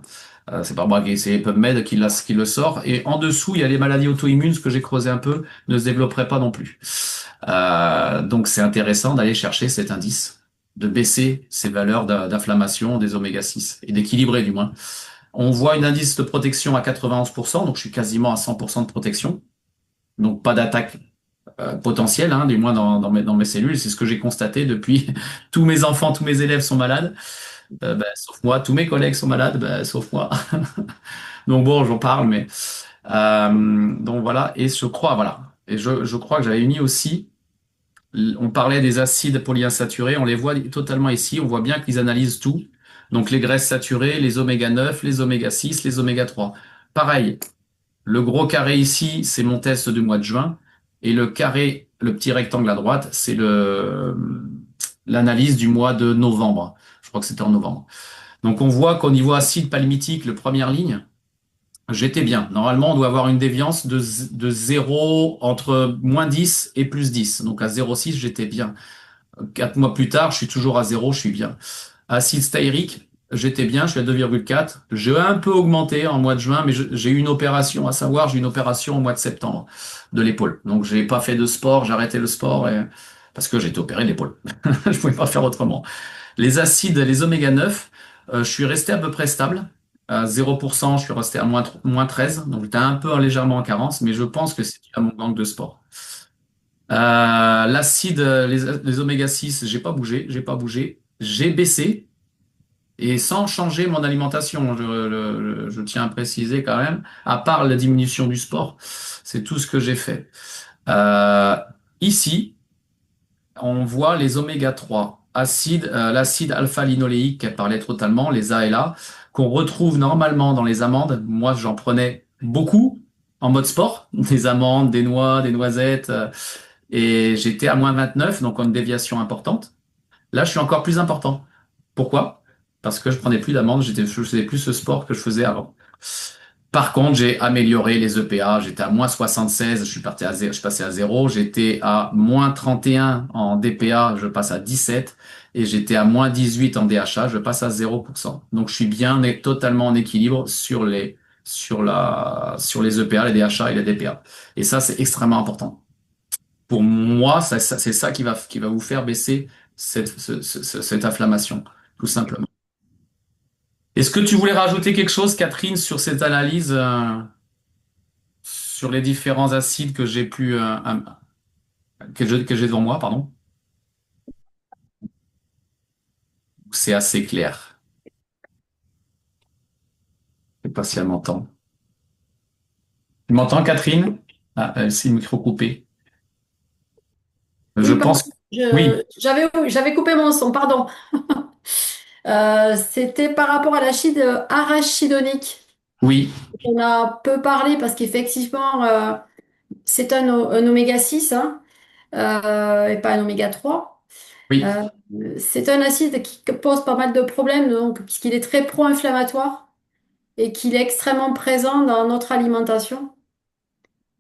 C'est pas moi, c'est PubMed qui le sort. Et en dessous, il y a les maladies auto-immunes, ce que j'ai creusé un peu, ne se développeraient pas non plus. Donc c'est intéressant d'aller chercher cet indice, de baisser ces valeurs d'inflammation des oméga 6, et d'équilibrer du moins. On voit une indice de protection à 91%, donc je suis quasiment à 100% de protection. Donc pas d'attaque potentielle, hein, du moins dans mes cellules. C'est ce que j'ai constaté depuis. Tous mes enfants, tous mes élèves sont malades, sauf moi. Tous mes collègues sont malades, sauf moi. Donc bon, j'en parle, mais donc voilà. Et je crois, voilà. Et je crois que j'avais mis aussi. On parlait des acides polyinsaturés, on les voit totalement ici. On voit bien qu'ils analysent tout. Donc les graisses saturées, les oméga 9, les oméga 6, les oméga 3. Pareil, le gros carré ici, c'est mon test du mois de juin. Et le carré, le petit rectangle à droite, c'est l'analyse du mois de novembre. Je crois que c'était en novembre. Donc on voit qu'au niveau acide palmitique, le première ligne, j'étais bien. Normalement, on doit avoir une déviance de 0 entre moins 10 et plus 10. Donc à 0,6, j'étais bien. 4 mois plus tard, je suis toujours à 0, je suis bien. Acide stéarique, j'étais bien, je suis à 2,4. J'ai un peu augmenté en mois de juin, mais j'ai eu une opération, à savoir, j'ai eu une opération au mois de septembre de l'épaule. Donc, j'ai pas fait de sport, j'ai arrêté le sport parce que j'ai été opéré de l'épaule. Je pouvais pas faire autrement. Les acides, les oméga 9, je suis resté à peu près stable. À 0%, je suis resté à moins 13. Donc, j'étais un peu légèrement en carence, mais je pense que c'est dû à mon manque de sport. L'acide, les oméga 6, j'ai pas bougé, j'ai baissé et sans changer mon alimentation. Je tiens à préciser quand même, à part la diminution du sport, c'est tout ce que j'ai fait. Euh, Ici, on voit les oméga 3, l'acide alpha-linoléique qu'elle parlait totalement, les ALA, qu'on retrouve normalement dans les amandes. Moi, j'en prenais beaucoup en mode sport, des amandes, des noix, des noisettes. Et j'étais à moins 29, donc une déviation importante. Là, je suis encore plus important. Pourquoi? Parce que je prenais plus d'amandes, je faisais plus ce sport que je faisais avant. Par contre, j'ai amélioré les EPA. J'étais à moins 76, je suis passé à 0. J'étais à moins 31 en DPA, je passe à 17. Et j'étais à moins 18 en DHA, je passe à 0%. Donc, je suis bien totalement en équilibre sur les EPA, les DHA et les DPA. Et ça, c'est extrêmement important. Pour moi, c'est ça qui va vous faire baisser cette inflammation, tout simplement. Est-ce que tu voulais rajouter quelque chose, Catherine, sur cette analyse, sur les différents acides que j'ai devant moi, pardon? C'est assez clair. Je sais pas si elle m'entend. Tu m'entends, Catherine? Ah, c'est le micro coupé. Je Oui, pardon. pense. Oui, J'avais coupé mon son, pardon. C'était par rapport à l'acide arachidonique. oui, On a peu parlé parce qu'effectivement, c'est un oméga 6, hein, et pas un oméga 3. oui. Euh, c'est un acide qui pose pas mal de problèmes, donc, puisqu'il est très pro-inflammatoire et qu'il est extrêmement présent dans notre alimentation,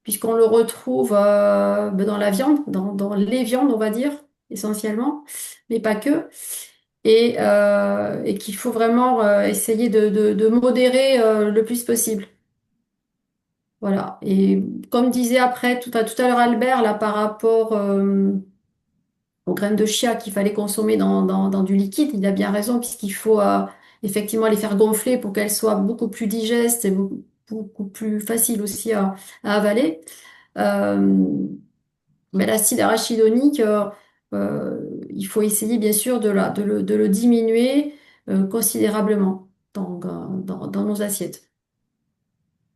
puisqu'on le retrouve dans la viande, dans les viandes, on va dire, essentiellement, mais pas que. Et qu'il faut vraiment essayer de modérer le plus possible. Voilà. Et comme disait après tout à l'heure Albert, là, par rapport aux graines de chia qu'il fallait consommer dans du liquide, il a bien raison, puisqu'il faut effectivement les faire gonfler pour qu'elles soient beaucoup plus digestes et beaucoup plus faciles aussi à avaler. Euh, mais l'acide arachidonique, il faut essayer bien sûr de le diminuer considérablement dans nos assiettes.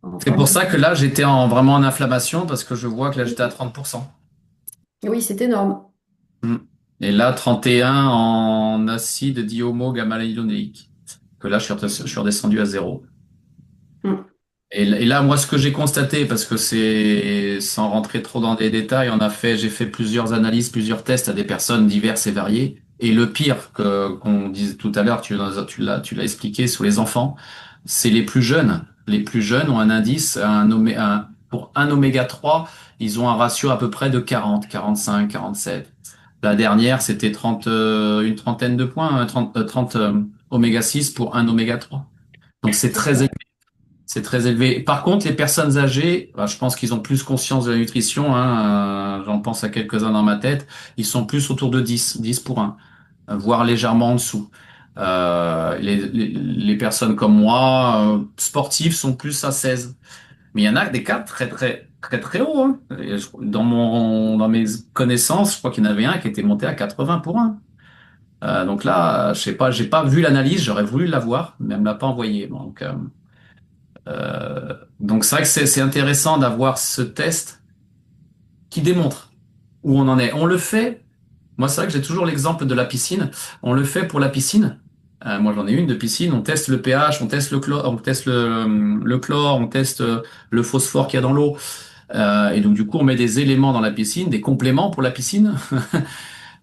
C'est Enfin, pour ça que là, j'étais vraiment en inflammation parce que je vois que là, j'étais à 30%. oui, c'est énorme. Mm. Et là, 31 en acide dihomo-gamma-linoléique. Que là, je suis redescendu à 0. Mm. Et là, moi, ce que j'ai constaté, parce que c'est, sans rentrer trop dans les détails, j'ai fait plusieurs analyses, plusieurs tests à des personnes diverses et variées. Et le pire qu'on disait tout à l'heure, tu l'as expliqué sur les enfants, c'est les plus jeunes. Les plus jeunes ont un indice, pour un oméga 3, ils ont un ratio à peu près de 40, 45, 47. La dernière, c'était 30, une trentaine de points, 30 oméga 6 pour un oméga 3. Donc c'est très élevé. D'accord. C'est très élevé. Par contre, les personnes âgées, bah, je pense qu'ils ont plus conscience de la nutrition, hein, j'en pense à quelques-uns dans ma tête. Ils sont plus autour de 10 pour un, voire légèrement en dessous. Les personnes comme moi, sportives, sont plus à 16. Mais il y en a des cas très très très très hauts, hein. Dans mes connaissances, je crois qu'il y en avait un qui était monté à 80 pour un. Donc là, je sais pas, j'ai pas vu l'analyse, j'aurais voulu l'avoir, mais elle me l'a pas envoyé. Donc c'est vrai que c'est intéressant d'avoir ce test qui démontre où on en est. On le fait. Moi, c'est vrai que j'ai toujours l'exemple de la piscine. On le fait pour la piscine. Moi, j'en ai une de piscine. On teste le pH, on teste le chlore, le chlore, on teste le phosphore qu'il y a dans l'eau. Et donc, du coup, on met des éléments dans la piscine, des compléments pour la piscine,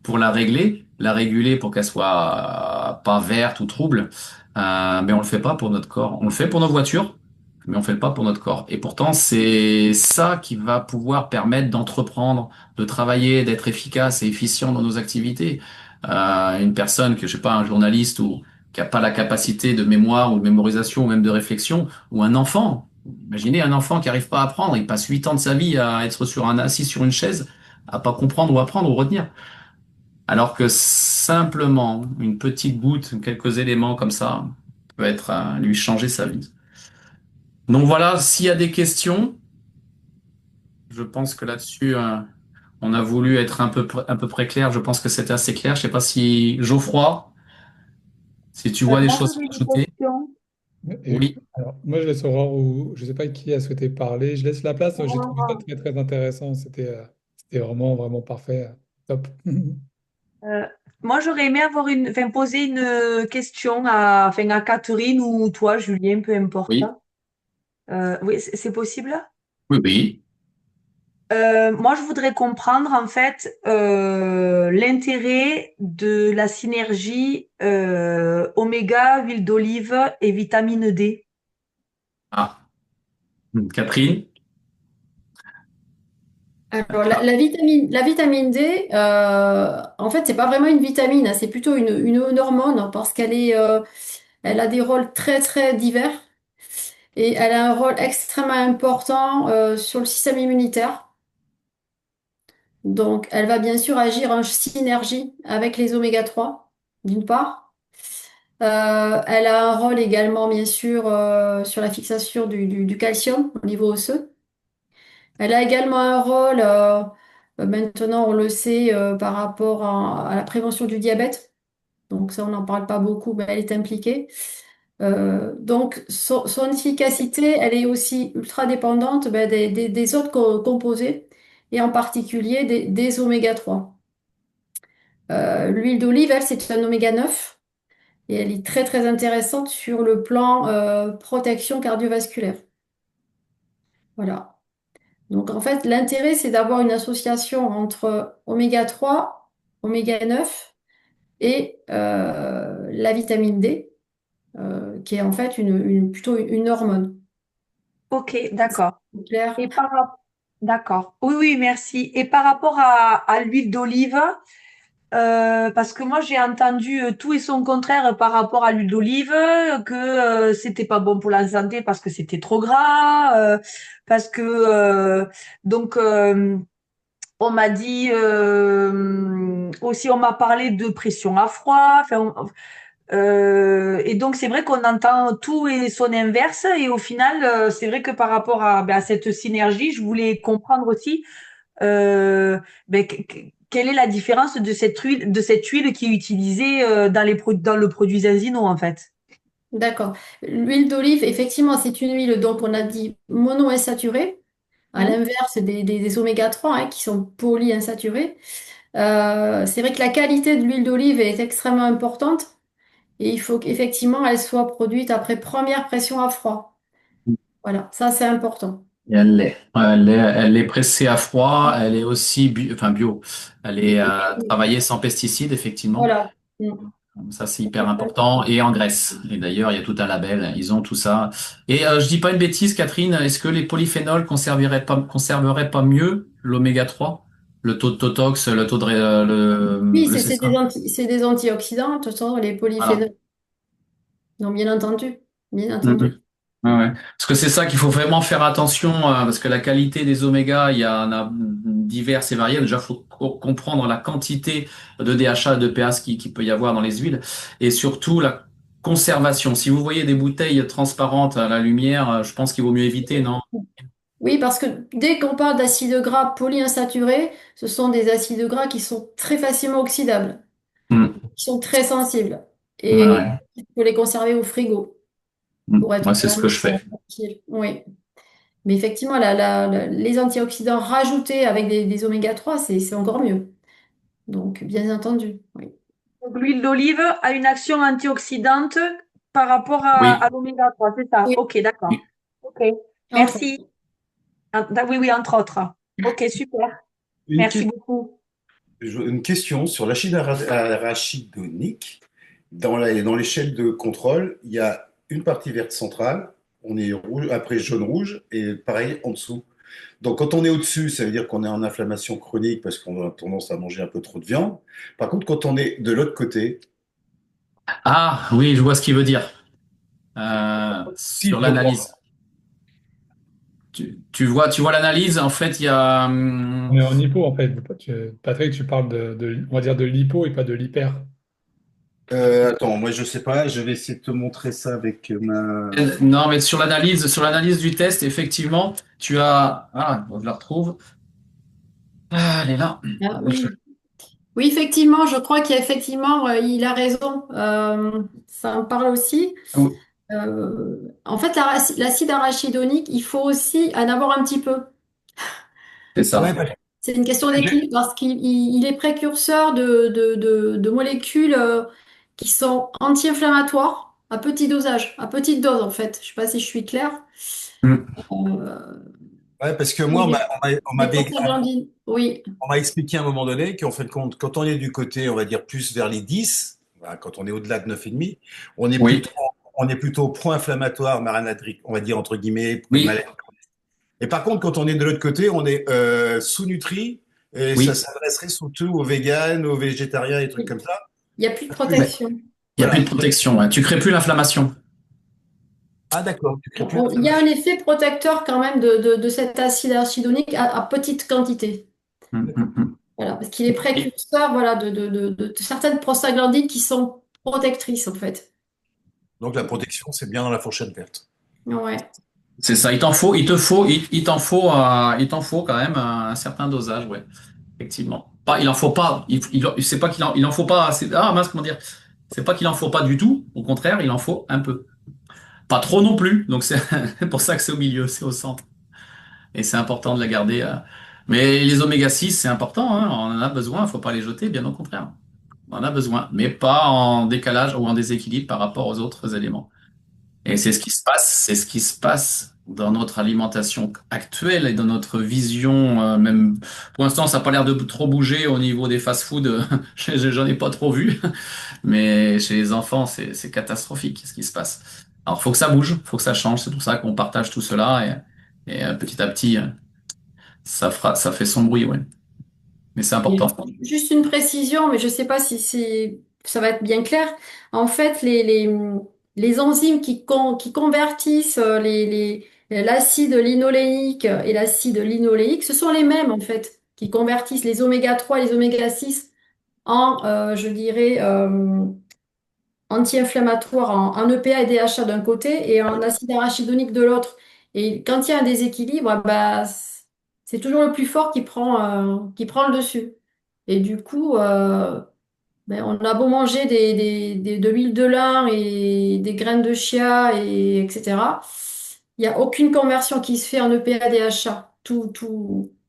pour la régler, la réguler pour qu'elle soit pas verte ou trouble. Mais on le fait pas pour notre corps. On le fait pour nos voitures, mais on fait pas pour notre corps. Et pourtant, c'est ça qui va pouvoir permettre d'entreprendre, de travailler, d'être efficace et efficient dans nos activités. Une personne que, je sais pas, un journaliste ou qui a pas la capacité de mémoire ou de mémorisation ou même de réflexion, ou un enfant. Imaginez un enfant qui arrive pas à apprendre, il passe 8 ans de sa vie à être assis sur une chaise, à pas comprendre ou apprendre ou retenir. Alors que simplement une petite goutte, quelques éléments comme ça, peut être lui changer sa vie. Donc voilà, s'il y a des questions, je pense que là-dessus, on a voulu être un peu près clair. Je pense que c'était assez clair. Je sais pas si Geoffroy, si tu vois des Moi, choses j'avais à une ajouter. question. Et, Oui, alors, moi, je laisse Aurore ou je ne sais pas qui a souhaité parler. Je laisse la place. J'ai trouvé ça très, très intéressant. C'était vraiment, vraiment parfait. Top. Euh, Moi, j'aurais aimé enfin, poser une question enfin, à Catherine ou toi, Julien, peu importe. oui, Oui, c'est possible? oui, oui. Moi, je voudrais comprendre en fait l'intérêt de la synergie oméga, huile d'olive et vitamine D. Ah, Catherine. Alors, la vitamine D, en fait, c'est pas vraiment une vitamine, hein, c'est plutôt une hormone parce elle a des rôles très, très divers et elle a un rôle extrêmement important sur le système immunitaire. Donc, elle va bien sûr agir en synergie avec les oméga 3, d'une part. Elle a un rôle également, bien sûr, sur la fixation du calcium au niveau osseux. Elle a également un rôle, maintenant on le sait, par rapport à la prévention du diabète. Donc ça, on n'en parle pas beaucoup, mais elle est impliquée. Donc son efficacité, elle est aussi ultra dépendante ben, des autres composés, et en particulier des oméga 3. L'huile d'olive, elle, c'est un oméga 9 et elle est très très intéressante sur le plan protection cardiovasculaire. Voilà. Donc en fait, l'intérêt, c'est d'avoir une association entre oméga 3, oméga 9 et la vitamine D, qui est en fait plutôt une hormone. Ok, d'accord. C'est clair. Et d'accord. Oui, oui, merci. Et par rapport à l'huile d'olive, parce que moi j'ai entendu tout et son contraire par rapport à l'huile d'olive, que c'était pas bon pour la santé parce que c'était trop gras, parce que donc on m'a dit aussi on m'a parlé de pression à froid. Enfin, et donc c'est vrai qu'on entend tout et son inverse et au final c'est vrai que par rapport à cette synergie, je voulais comprendre aussi euh, quelle est la différence de cette huile qui est utilisée dans le produit Zinzino, en fait? D'accord. L'huile d'olive, effectivement, c'est une huile, donc on a dit monoinsaturée, à Mhm. l'inverse des oméga 3 hein, qui sont polyinsaturés. C'est vrai que la qualité de l'huile d'olive est extrêmement importante. Et il faut qu'effectivement, elle soit produite après première pression à froid. Voilà, ça c'est important. Et elle l'est. Ouais, elle est pressée à froid. Elle est aussi enfin bio. Elle est travaillée sans pesticides, effectivement. Voilà. Mm. Ça, c'est hyper important. Et en Grèce. Et d'ailleurs, il y a tout un label. Ils ont tout ça. Et je dis pas une bêtise, Catherine. Est-ce que les polyphénols conserveraient pas mieux l'oméga 3? le taux de Totox, le taux de Oui, c'est ça. c'est des antioxydants, de toute façon, les Voilà. polyphénols. Non, bien entendu. Bien Mhm. entendu. Ouais, ouais. Parce que c'est ça qu'il faut vraiment faire attention, parce que la qualité des omégas, il y en a diverses et variées. Déjà, il faut comprendre la quantité de DHA et de pH qui peut y avoir dans les huiles, et surtout la conservation. Si vous voyez des bouteilles transparentes à la lumière, je pense qu'il vaut mieux éviter, non? Oui, parce que dès qu'on parle d'acides gras polyinsaturés, ce sont des acides gras qui sont très facilement oxydables, Mm. qui sont très sensibles. Ouais, Et ouais. il faut les conserver au frigo Mm. pour être Moi, c'est ce que vraiment je fais. tranquille. Oui. Mais effectivement, les antioxydants rajoutés avec des oméga 3, c'est encore mieux. Donc, bien entendu. Oui. Donc, l'huile d'olive a une action antioxydante par rapport à Oui. l'oméga 3, c'est ça? Oui. Ok, d'accord. Oui. Ok, Entre. merci. Oui, oui, entre autres. Ok, super. Une, Merci que- beaucoup. une question sur l'acide arachidonique. Dans l'échelle de contrôle, il y a une partie verte centrale, on est rouge, après jaune-rouge, et pareil en dessous. Donc quand on est au-dessus, ça veut dire qu'on est en inflammation chronique parce qu'on a tendance à manger un peu trop de viande. Par contre, quand on est de l'autre côté, Ah, oui, je vois ce qu'il veut dire. si Sur pour moi, l'analyse. Tu vois l'analyse, en fait, il y a, On est en hypo, en fait. Patrick, tu parles on va dire de l'hypo et pas de l'hyper. attends, moi je sais pas, je vais essayer de te montrer ça avec ma. non, mais sur l'analyse du test, effectivement, tu as, ah, je la retrouve. Ah, elle est là. Ah, oui. Oui, effectivement, je crois qu'effectivement, il a raison. Ça me parle aussi. Oui, En fait, l'acide arachidonique, il faut aussi en avoir un petit peu. c'est Ouais, ça. C'est une question d'équilibre parce qu'il est précurseur de molécules qui sont anti-inflammatoires à petit dosage, à petite dose en fait. Je sais pas si je suis claire. Mm. Euh, ouais, parce que moi, oui, on des m'avait prostaglandines. Oui, on m'a expliqué à un moment donné qu'en fait, quand on est du côté, on va dire, plus vers les 10, voilà, quand on est au-delà de 9,5, Oui, on est plutôt pro-inflammatoire, marinadrique, on va dire, entre guillemets, oui, maladie. Et par contre, quand on est de l'autre côté, on est sous-nutri, et ça oui. s'adresserait surtout aux véganes, aux végétariens et trucs oui. comme ça. Il n'y a plus de Mais protection. il n'y a plus de Voilà. protection. Ouais. Tu crées plus l'inflammation. Ah, d'accord, tu crées plus Il y a un d'inflammation. effet protecteur quand même de cet acide arachidonique à petite quantité. Mm, mm, mm. Voilà, parce qu'il est précurseur voilà, de certaines prostaglandines qui sont protectrices en fait. Donc la protection, c'est bien dans la fourchette verte. Ouais. C'est ça. Il t'en faut quand même un certain dosage, ouais. Effectivement. Pas, il en faut pas. C'est pas il en faut pas. Ah mince, comment dire? C'est pas qu'il en faut pas du tout. Au contraire, il en faut un peu. Pas trop non plus. Donc c'est pour ça que c'est au milieu, c'est au centre. Et c'est important de la garder. Mais les oméga 6 c'est important, hein. On en a besoin. Faut pas les jeter, bien au contraire. On en a besoin, mais pas en décalage ou en déséquilibre par rapport aux autres éléments. Et c'est ce qui se passe dans notre alimentation actuelle et dans notre vision, même pour l'instant, ça n'a pas l'air de trop bouger au niveau des fast-food. J'en ai pas trop vu, mais chez les enfants, c'est catastrophique ce qui se passe. Alors, faut que ça bouge, faut que ça change. C'est pour ça qu'on partage tout cela et petit à petit, ça fait son bruit, ouais. Mais c'est Et important. juste une précision, mais je ne sais pas si ça va être bien clair. En fait, les enzymes qui convertissent l'acide linoléique et l'acide linoléique, ce sont les mêmes en fait, qui convertissent les oméga 3 et les oméga 6 en, je dirais, anti-inflammatoire en EPA et DHA d'un côté et en acide arachidonique de l'autre. Et quand il y a un déséquilibre, bah, c'est toujours le plus fort qui prend le dessus. Et du coup, ben, on a beau manger de l'huile de lin et des graines de chia, etc. Il n'y a aucune conversion qui se fait en EPA DHA. Tout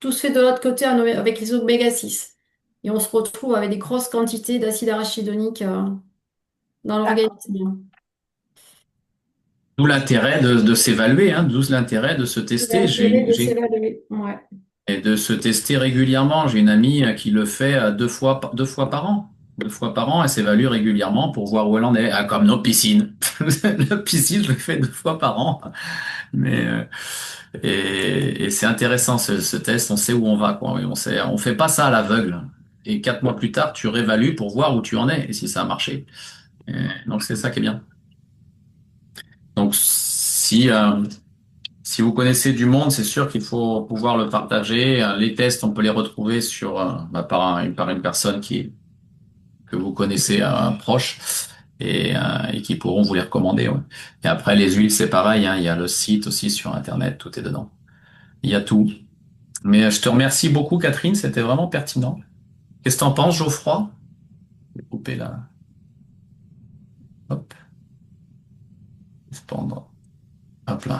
se fait de l'autre côté avec les oméga 6. Et on se retrouve avec des grosses quantités d'acide arachidonique dans D'accord. l'organisme. D'où l'intérêt de s'évaluer, hein, d'où l'intérêt de se tester. L'intérêt de s'évaluer. Et de se tester régulièrement. J'ai une amie qui le fait deux fois par an. 2 fois par an, elle s'évalue régulièrement pour voir où elle en est. Ah, comme nos piscines. La piscine, je le fais 2 fois par an. Mais et c'est intéressant ce test. On sait où on va, quoi. On sait, on fait pas ça à l'aveugle. Et 4 mois plus tard, tu réévalues pour voir où tu en es et si ça a marché. Donc c'est ça qui est bien. Donc si vous connaissez du monde, c'est sûr qu'il faut pouvoir le partager. Les tests, on peut les retrouver sur par une personne que vous connaissez proche et qui pourront vous les recommander. Ouais. Et après les huiles, c'est pareil. Hein, il y a le site aussi sur Internet, tout est dedans. Il y a tout. Mais je te remercie beaucoup, Catherine. C'était vraiment pertinent. Qu'est-ce que t'en penses, Geoffroy? Je vais couper là. Hop. Suspendre. Hop là.